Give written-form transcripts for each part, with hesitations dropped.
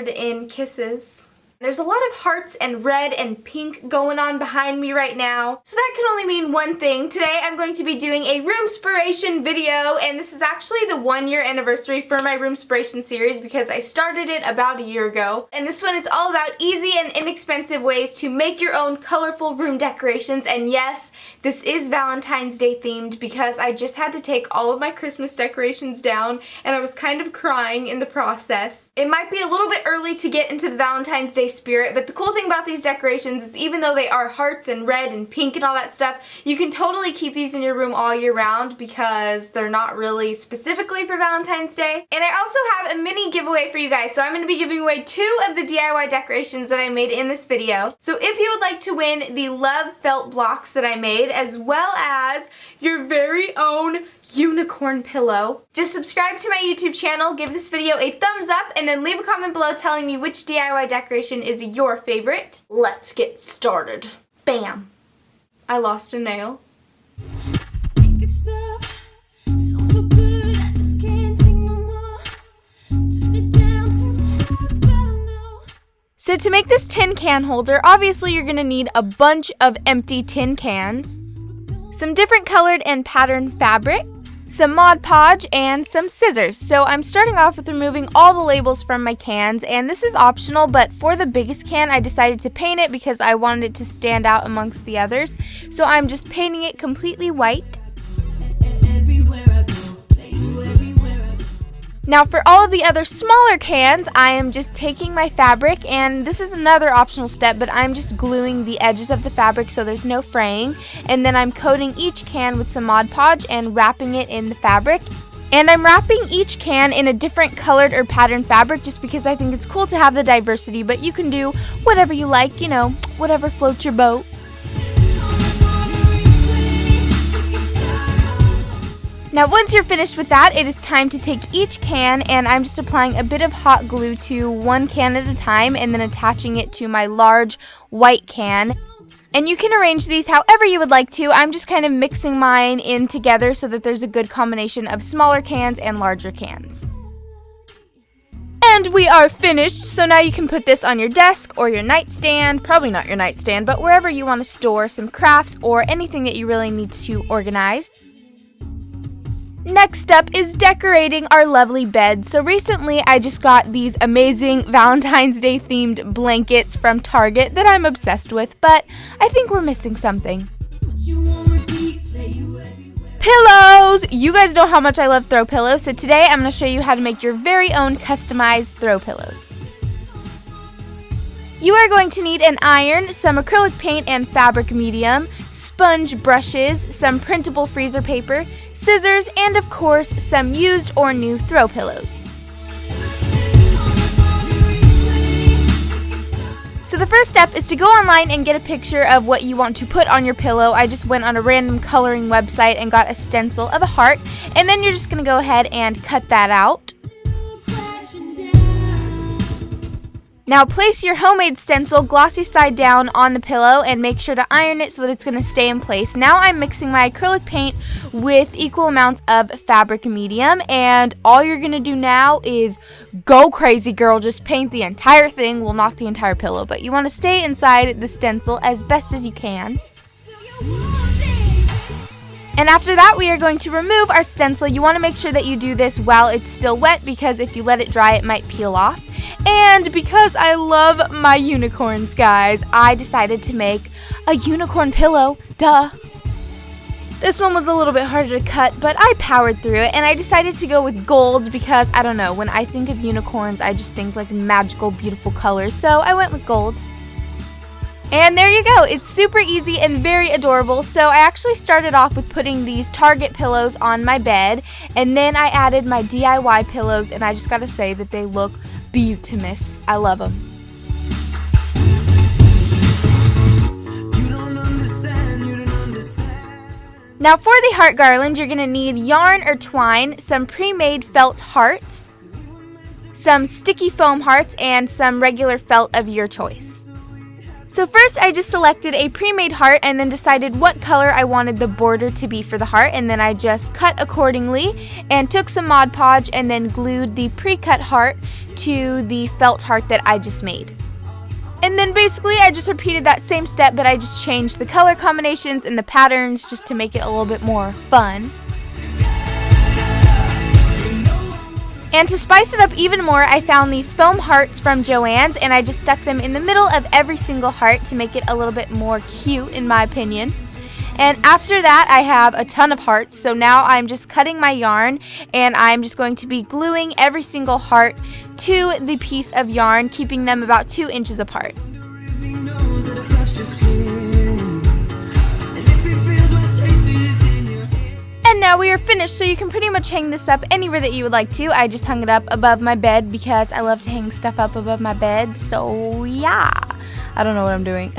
covered in kisses. There's a lot of hearts and red and pink going on behind me right now. So that can only mean one thing. Today I'm going to be doing a roomspiration video, and this is actually the 1-year anniversary for my roomspiration series because I started it about a year ago. And this one is all about easy and inexpensive ways to make your own colorful room decorations. And yes, this is Valentine's Day themed because I just had to take all of my Christmas decorations down and I was kind of crying in the process. It might be a little bit early to get into the Valentine's Day spirit, but the cool thing about these decorations is even though they are hearts and red and pink and all that stuff, you can totally keep these in your room all year round because they're not really specifically for Valentine's Day. And I also have a mini giveaway for you guys, so I'm going to be giving away 2 of the DIY decorations that I made in this video. So if you would like to win the Love Felt blocks that I made, as well as your very own unicorn pillow, just subscribe to my YouTube channel, give this video a thumbs up, and then leave a comment below telling me which DIY decoration is your favorite. Let's get started. Bam! I lost a nail. So to make this tin can holder, obviously you're going to need a bunch of empty tin cans, some different colored and patterned fabric, some Mod Podge, and some scissors. So I'm starting off with removing all the labels from my cans, and this is optional, but for the biggest can I decided to paint it because I wanted it to stand out amongst the others. So I'm just painting it completely white. Now for all of the other smaller cans, I am just taking my fabric, and this is another optional step, but I'm just gluing the edges of the fabric so there's no fraying, and then I'm coating each can with some Mod Podge and wrapping it in the fabric. And I'm wrapping each can in a different colored or patterned fabric just because I think it's cool to have the diversity, but you can do whatever you like, you know, whatever floats your boat. Now once you're finished with that, it is time to take each can, and I'm just applying a bit of hot glue to one can at a time and then attaching it to my large white can. And you can arrange these however you would like to. I'm just kind of mixing mine in together so that there's a good combination of smaller cans and larger cans. And we are finished, so now you can put this on your desk or your nightstand, probably not your nightstand, but wherever you want to store some crafts or anything that you really need to organize. Next up is decorating our lovely bed. So recently I just got these amazing Valentine's Day themed blankets from Target that I'm obsessed with, but I think we're missing something. Pillows! You guys know how much I love throw pillows, so today I'm going to show you how to make your very own customized throw pillows. You are going to need an iron, some acrylic paint and fabric medium, sponge brushes, some printable freezer paper, scissors, and of course some used or new throw pillows. So the first step is to go online and get a picture of what you want to put on your pillow. I just went on a random coloring website and got a stencil of a heart, and then you're just going to go ahead and cut that out. Now place your homemade stencil glossy side down on the pillow and make sure to iron it so that it's going to stay in place. Now I'm mixing my acrylic paint with equal amounts of fabric medium, and all you're going to do now is go crazy, girl. Just paint the entire thing, well, not the entire pillow, but you want to stay inside the stencil as best as you can. And after that, we are going to remove our stencil. You want to make sure that you do this while it's still wet because if you let it dry, it might peel off. And because I love my unicorns, guys, I decided to make a unicorn pillow. Duh. This one was a little bit harder to cut, but I powered through it, and I decided to go with gold because, I don't know, when I think of unicorns, I just think like magical, beautiful colors, so I went with gold. And there you go. It's super easy and very adorable. So I actually started off with putting these Target pillows on my bed, and then I added my DIY pillows, and I just gotta say that they look beautimous. I love them. Now for the heart garland, you're gonna need yarn or twine, some pre-made felt hearts, some sticky foam hearts, and some regular felt of your choice. So first I just selected a pre-made heart and then decided what color I wanted the border to be for the heart, and then I just cut accordingly and took some Mod Podge and then glued the pre-cut heart to the felt heart that I just made. And then basically I just repeated that same step, but I just changed the color combinations and the patterns just to make it a little bit more fun. And to spice it up even more, I found these foam hearts from Joann's and I just stuck them in the middle of every single heart to make it a little bit more cute in my opinion. And after that I have a ton of hearts, so now I'm just cutting my yarn and I'm just going to be gluing every single heart to the piece of yarn, keeping them about 2 inches apart. And now we are finished, so you can pretty much hang this up anywhere that you would like to. I just hung it up above my bed because I love to hang stuff up above my bed, so yeah. I don't know what I'm doing.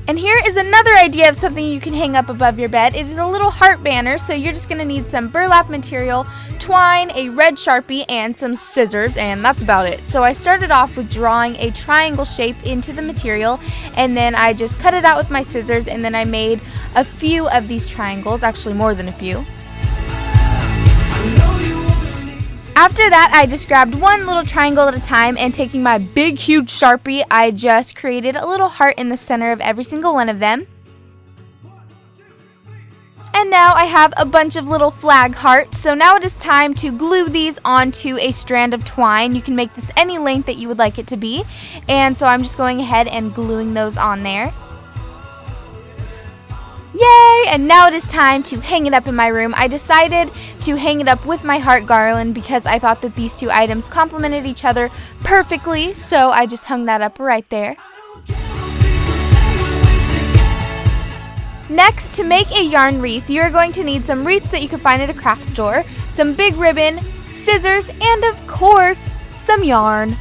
And here is another idea of something you can hang up above your bed. It is a little heart banner, so you're just going to need some burlap material, twine, a red Sharpie, and some scissors, and that's about it. So I started off with drawing a triangle shape into the material, and then I just cut it out with my scissors, and then I made a few of these triangles, actually more than a few. After that, I just grabbed one little triangle at a time, and taking my big, huge Sharpie, I just created a little heart in the center of every single one of them. And now I have a bunch of little flag hearts, so now it is time to glue these onto a strand of twine. You can make this any length that you would like it to be, and so I'm just going ahead and gluing those on there. Yay! And now it is time to hang it up in my room. I decided to hang it up with my heart garland because I thought that these two items complemented each other perfectly, so I just hung that up right there. Next, to make a yarn wreath, you are going to need some wreaths that you can find at a craft store, some big ribbon, scissors, and of course, some yarn.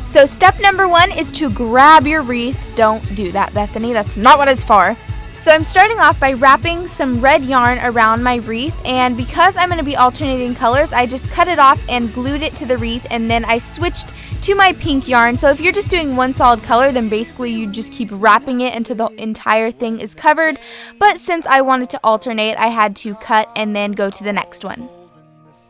So step number 1 is to grab your wreath. Don't do that, Bethany. That's not what it's for. So I'm starting off by wrapping some red yarn around my wreath, and because I'm going to be alternating colors, I just cut it off and glued it to the wreath, and then I switched to my pink yarn. So if you're just doing one solid color, then basically you just keep wrapping it until the entire thing is covered. But since I wanted to alternate, I had to cut and then go to the next one.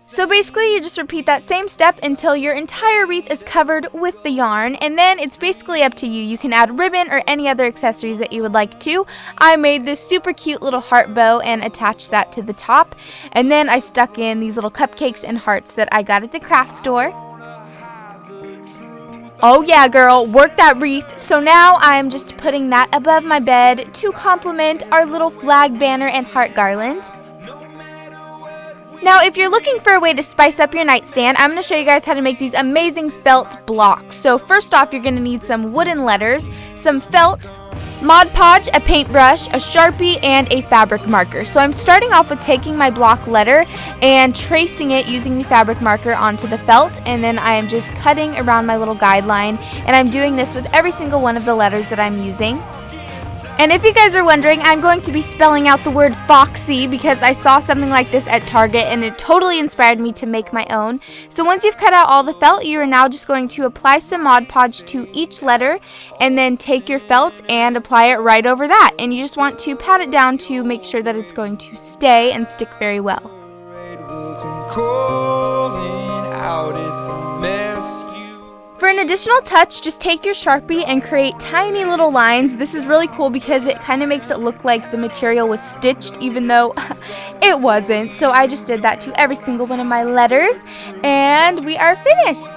So basically you just repeat that same step until your entire wreath is covered with the yarn, and then it's basically up to you. You can add ribbon or any other accessories that you would like to. I made this super cute little heart bow and attached that to the top, and then I stuck in these little cupcakes and hearts that I got at the craft store. Oh yeah, girl, work that wreath. So now I'm just putting that above my bed to complement our little flag banner and heart garland. Now, if you're looking for a way to spice up your nightstand, I'm going to show you guys how to make these amazing felt blocks. So first off, you're going to need some wooden letters, some felt, Mod Podge, a paintbrush, a Sharpie, and a fabric marker. So I'm starting off with taking my block letter and tracing it using the fabric marker onto the felt, and then I am just cutting around my little guideline, and I'm doing this with every single one of the letters that I'm using. And if you guys are wondering, I'm going to be spelling out the word Foxy because I saw something like this at Target and it totally inspired me to make my own. So once you've cut out all the felt, you are now just going to apply some Mod Podge to each letter and then take your felt and apply it right over that. And you just want to pat it down to make sure that it's going to stay and stick very well. For an additional touch, just take your Sharpie and create tiny little lines. This is really cool because it kind of makes it look like the material was stitched even though it wasn't. So I just did that to every single one of my letters and we are finished.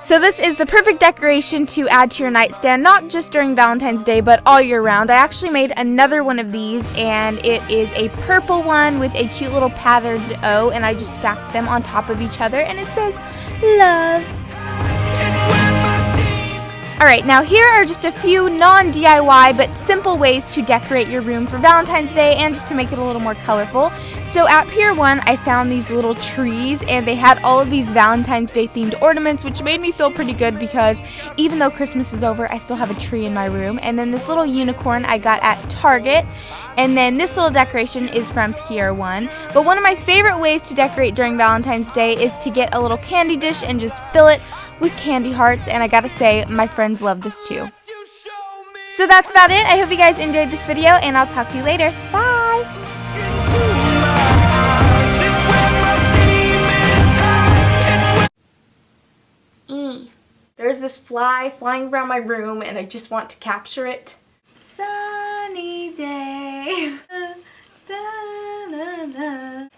So this is the perfect decoration to add to your nightstand, not just during Valentine's Day, but all year round. I actually made another one of these, and it is a purple one with a cute little patterned O, and I just stacked them on top of each other, and it says, love. Alright, now here are just a few non-DIY but simple ways to decorate your room for Valentine's Day and just to make it a little more colorful. So at Pier 1, I found these little trees and they had all of these Valentine's Day themed ornaments, which made me feel pretty good because even though Christmas is over, I still have a tree in my room. And then this little unicorn I got at Target. And then this little decoration is from Pier 1. But one of my favorite ways to decorate during Valentine's Day is to get a little candy dish and just fill it with candy hearts. And I gotta say, my friends love this too. So that's about it. I hope you guys enjoyed this video and I'll talk to you later. Bye! There's this fly flying around my room and I just want to capture it. Sunny day. Da, da, da.